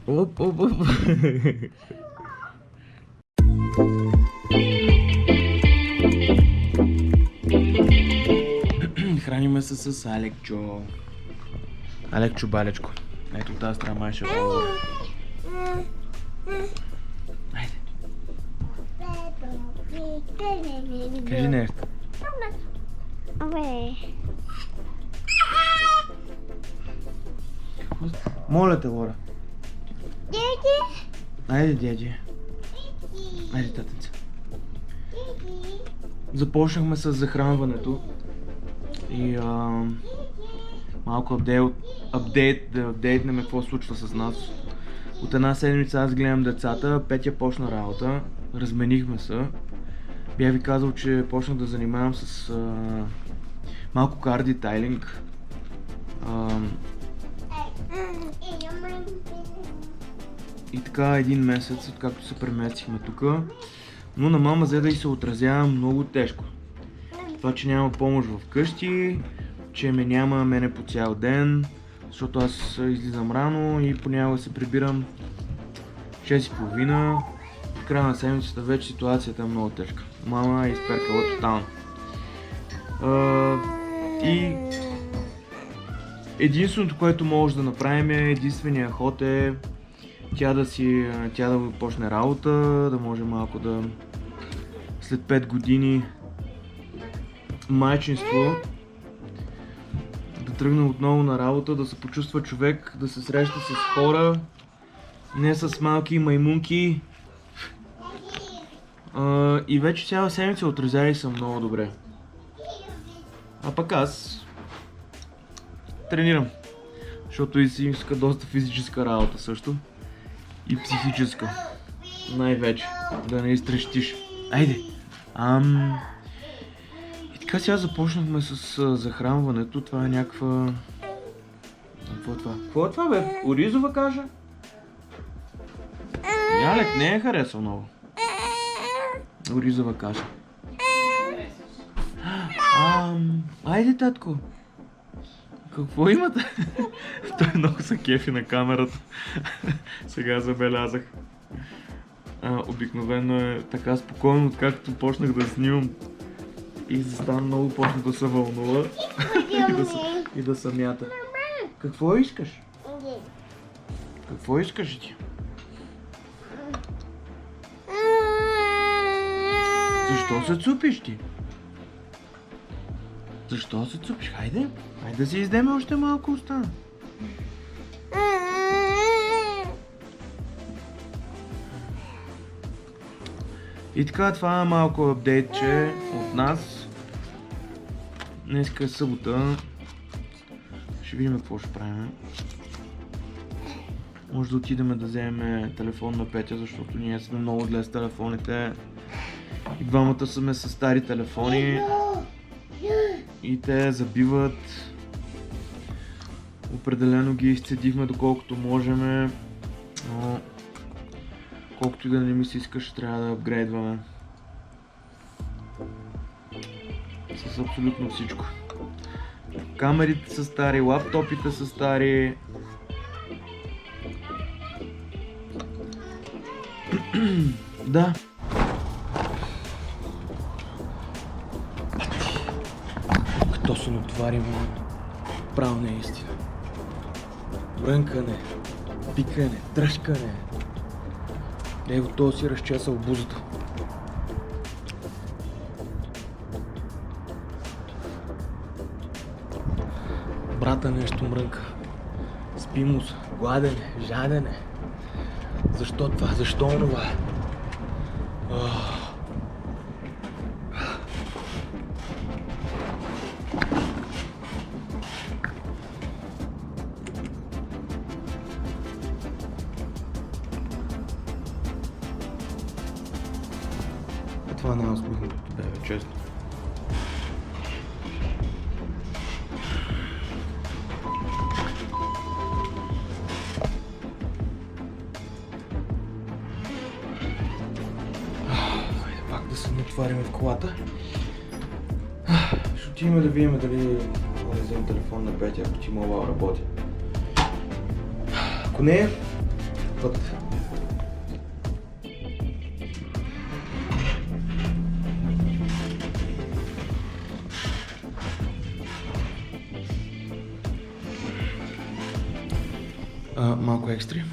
Оп. Храниме се с Алекчо. Алекчо балечко. Ето тази страна май ще говори. Айде. Кажи нещо. Моля те, Лора. Дяди. Айде, дяди. Айде, татенце. Започнахме с захранването и малко апдейтнем какво случва с нас. От една седмица аз гледам децата, Петя почна работа, разменихме се. Бях ви казал, че почнах да занимавам с малко кар детайлинг. И така един месец, откакто се преместихме тук, но на мама взе да й се отразява много тежко. Това, че няма помощ в къщи, че ме няма мене по цял ден, защото аз излизам рано и понякога се прибирам 6:30. В края на седмицата вече ситуацията е много тежка. Мама е изперкала тотално. И единственото, което може да направим единствения ход е тя да почне работа, да може малко да след 5 години майчинство да тръгне отново на работа, да се почувства човек, да се среща с хора, не с малки маймунки. И вече цяла седмица отразява съм много добре. А пък аз тренирам, защото и си иска доста физическа работа също. И психическа. Най-вече. Да не изтрещиш. Айде! И така сега започнахме с захранването. Това е някаква... Какво е това? Какво е това, бе? Оризова каша? Ялек не е харесал много. Оризова каша. Айде, татко! Какво имате? Той много се кефи на камерата. Сега забелязах. Обикновено е така спокойно, откакто почнах да снимам. И застана много почна да се вълнува. И да се мята. Какво искаш? Какво искаш ти? Защо се цупиш ти? Защо се цупиш? Хайде, хайде да си издеме още малко остана. И така, това е малко апдейтче от нас. Днеска е събота. Ще видим какво ще правим. Може да отидем да вземем телефон на Петя, защото ние сме много зле с телефоните. И двамата сме с стари телефони. И те забиват. Определено ги изцедихме доколкото можем. Но колкото и да не ми се искаш, трябва да апгрейдваме. С абсолютно всичко. Камерите са стари, лаптопите са стари. Да. Като се натоварим, право не е истина. Брънкане, пикане, тръшкане. Него то си разчесал бузата. Брата нещо мрънка. Спи му се, гладене, жадене. Защо това? Защо онова? Това не е усмихнатото бебе, честно. отваряме в колата. Ще отидем да видим дали да вземем телефон на Петя, ако T-Mobile работи. Ако не, път. Малко екстри.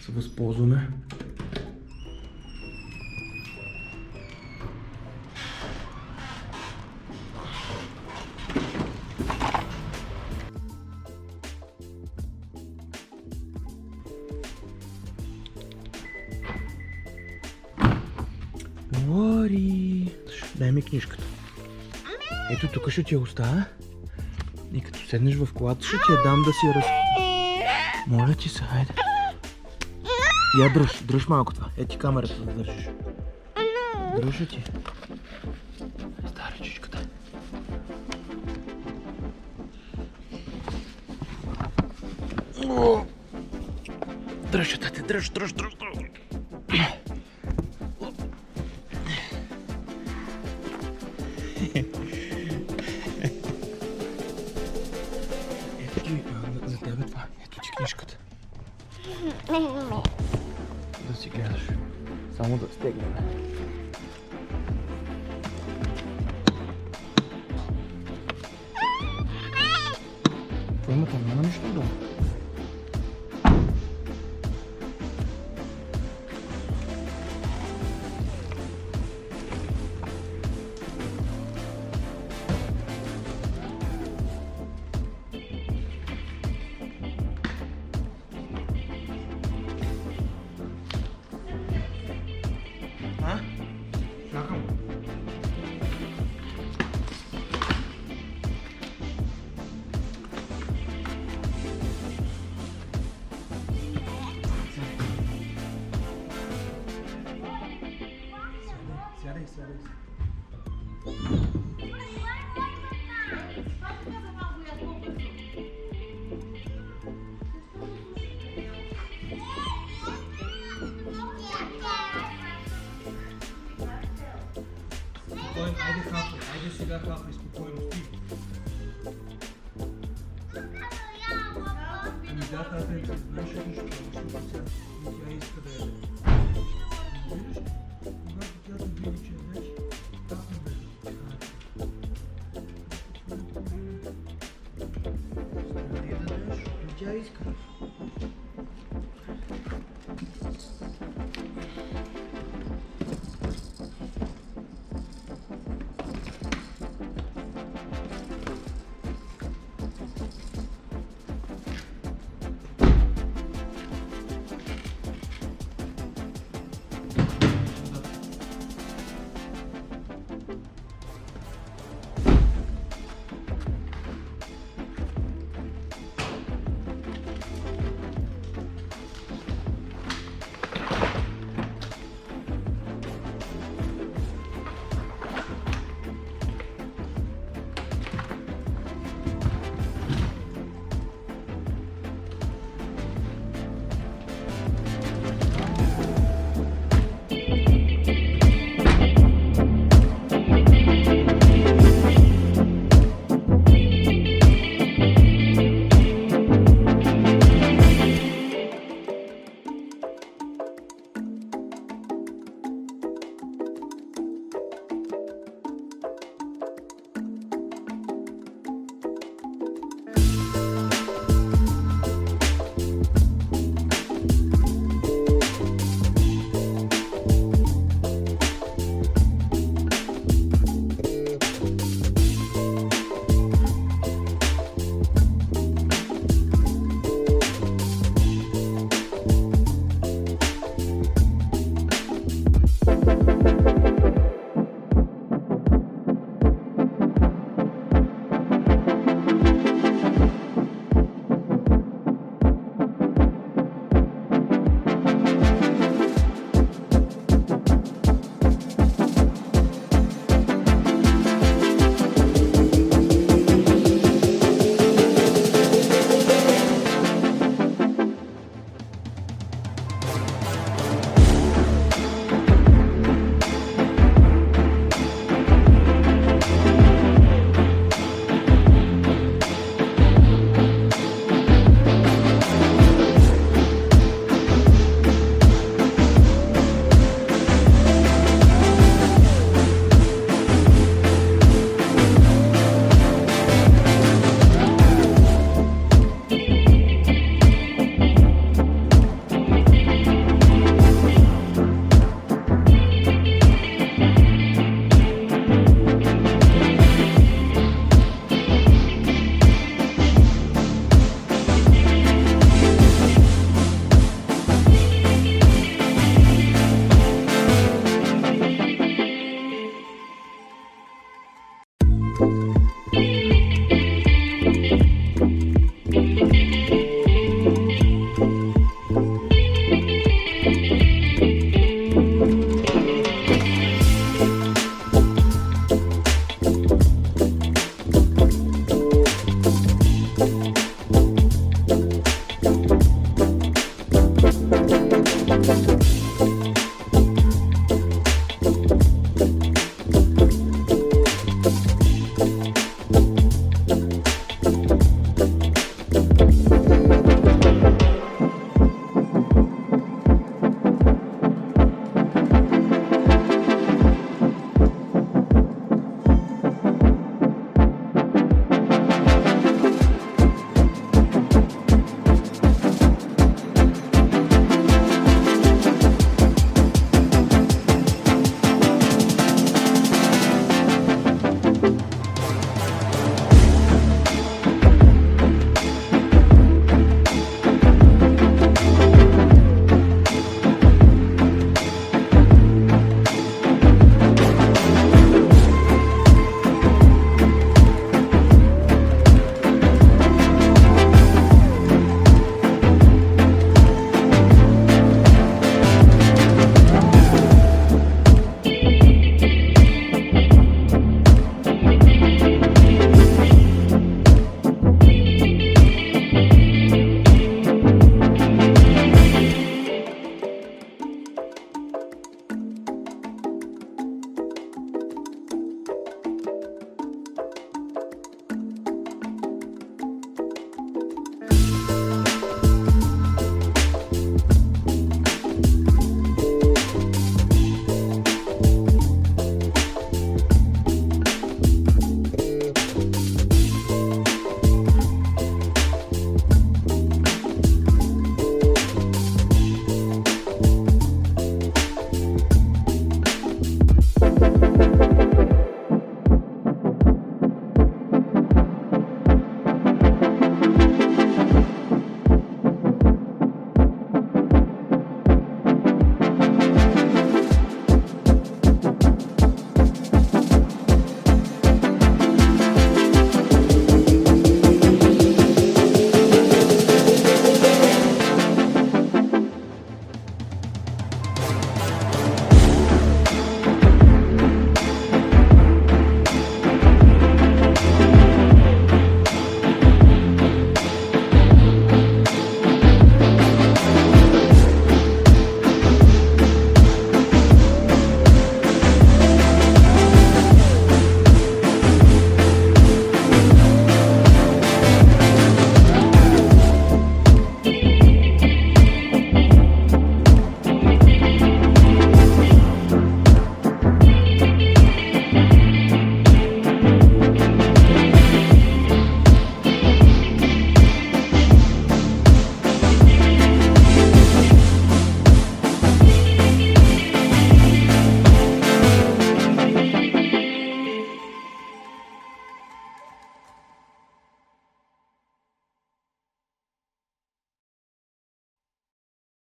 Се възползваме. Лори! Дай ми книжката. Ето тук ще ти я оставя. И като седнеш в колата, ще ти я дам да си я Моля ти се, хайде. Я дръж малко това. Ети камерата да държиш. Дръжа ти. Старичичката. Дръж, тате, дръж. Ето ти, за тебе това. Ето ти книжката. Да си гледаш. Само да стегнем. Какво има там? Няма нищо долу. Чакам. Сядай. Айде сега хапай, спокойно, спи. Ами да, тата, знаеш нищо, защото сега тя иска да яде. Виждаш, когато тя да види, че знаеш, тата да яде. Тя иска.